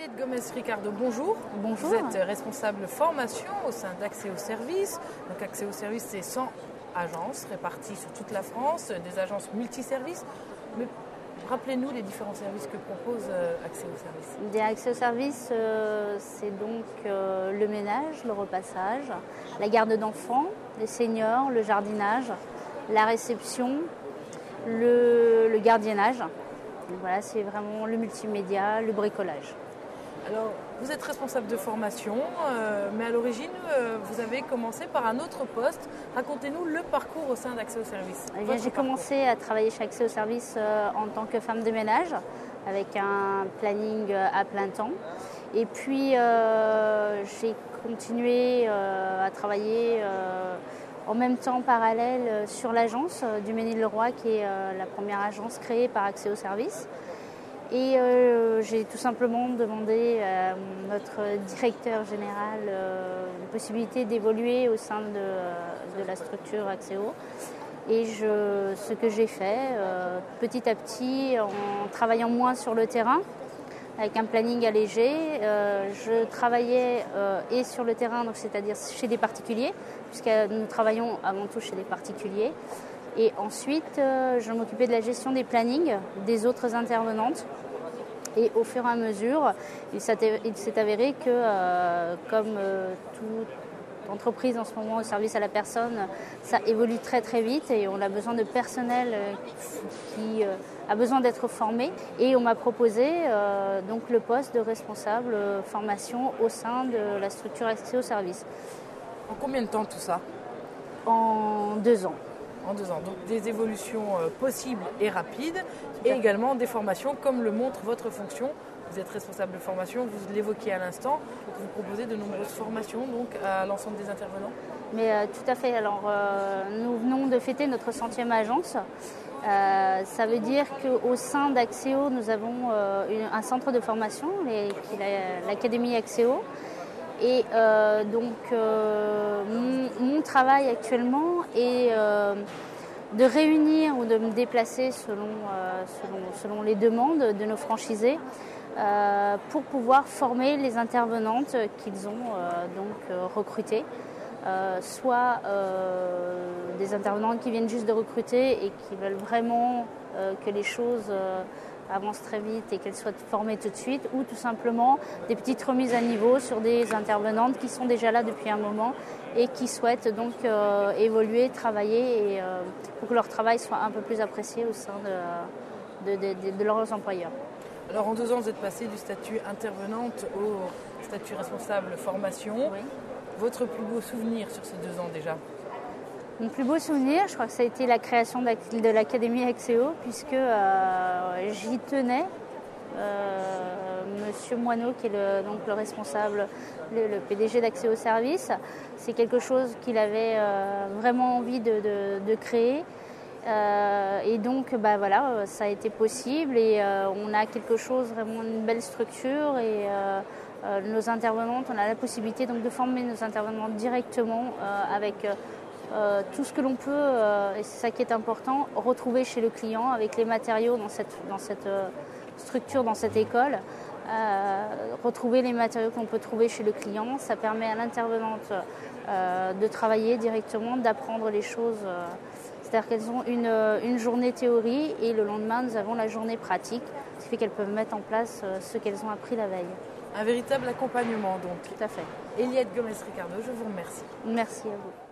Eliette Gomez-Ricardo, bonjour. Bonjour. Vous êtes responsable formation au sein d'Accès au service. Donc Accès au service, c'est 100 agences réparties sur toute la France, des agences multiservices. Mais rappelez-nous les différents services que propose Accès au service. Accès au service, c'est donc le ménage, le repassage, la garde d'enfants, les seniors, le jardinage, la réception, le gardiennage. Donc voilà, c'est vraiment le multimédia, le bricolage. Alors, vous êtes responsable de formation, mais à l'origine, vous avez commencé par un autre poste. Racontez-nous le parcours au sein d'Accès au service. J'ai commencé à travailler chez Accès au service en tant que femme de ménage, avec un planning à plein temps. Et puis, j'ai continué à travailler en même temps parallèle sur l'agence du Mesnil-le-Roi, qui est la première agence créée par Accès au service. Et j'ai tout simplement demandé à notre directeur général une possibilité d'évoluer au sein de la structure Accéo. Et ce que j'ai fait petit à petit, en travaillant moins sur le terrain, avec un planning allégé, je travaillais et sur le terrain, donc c'est-à-dire chez des particuliers, puisque nous travaillons avant tout chez des particuliers. Et ensuite, je m'occupais de la gestion des plannings des autres intervenantes. Et au fur et à mesure, il s'est avéré que, comme toute entreprise en ce moment au service à la personne, ça évolue très très vite et on a besoin de personnel qui a besoin d'être formé. Et on m'a proposé donc le poste de responsable formation au sein de la structure Accès au service. En combien de temps tout ça ? En 2 ans. En 2 ans. Donc des évolutions possibles et rapides et également des formations comme le montre votre fonction. Vous êtes responsable de formation, vous l'évoquiez à l'instant, vous proposez de nombreuses formations donc à l'ensemble des intervenants. Mais tout à fait. Alors nous venons de fêter notre 100e agence. Ça veut dire qu'au sein d'Accéo, nous avons un centre de formation, qui est l'Académie Accéo. Et mon travail actuellement est de réunir ou de me déplacer selon les demandes de nos franchisés pour pouvoir former les intervenantes qu'ils ont recrutées, soit des intervenantes qui viennent juste de recruter et qui veulent vraiment que les choses avancent très vite et qu'elles soient formées tout de suite, ou tout simplement des petites remises à niveau sur des intervenantes qui sont déjà là depuis un moment et qui souhaitent donc évoluer, travailler et pour que leur travail soit un peu plus apprécié au sein de leurs employeurs. Alors en 2 ans, vous êtes passé du statut intervenante au statut responsable formation. Oui. Votre plus beau souvenir sur ces 2 ans déjà ? Mon plus beau souvenir, je crois que ça a été la création de l'Académie Accéo, puisque j'y tenais. Monsieur Moineau, qui est le responsable, le PDG d'Accès au service, c'est quelque chose qu'il avait vraiment envie de créer. Et donc, voilà, ça a été possible et on a quelque chose, vraiment une belle structure et nos intervenantes, on a la possibilité donc de former nos intervenantes directement avec tout ce que l'on peut, et c'est ça qui est important, retrouver chez le client avec les matériaux dans cette structure, dans cette école. Retrouver les matériaux qu'on peut trouver chez le client, ça permet à l'intervenante de travailler directement, d'apprendre les choses. C'est-à-dire qu'elles ont une journée théorie et le lendemain, nous avons la journée pratique, ce qui fait qu'elles peuvent mettre en place ce qu'elles ont appris la veille. Un véritable accompagnement donc. Tout à fait. Eliette Gomez-Ricardo, je vous remercie. Merci à vous.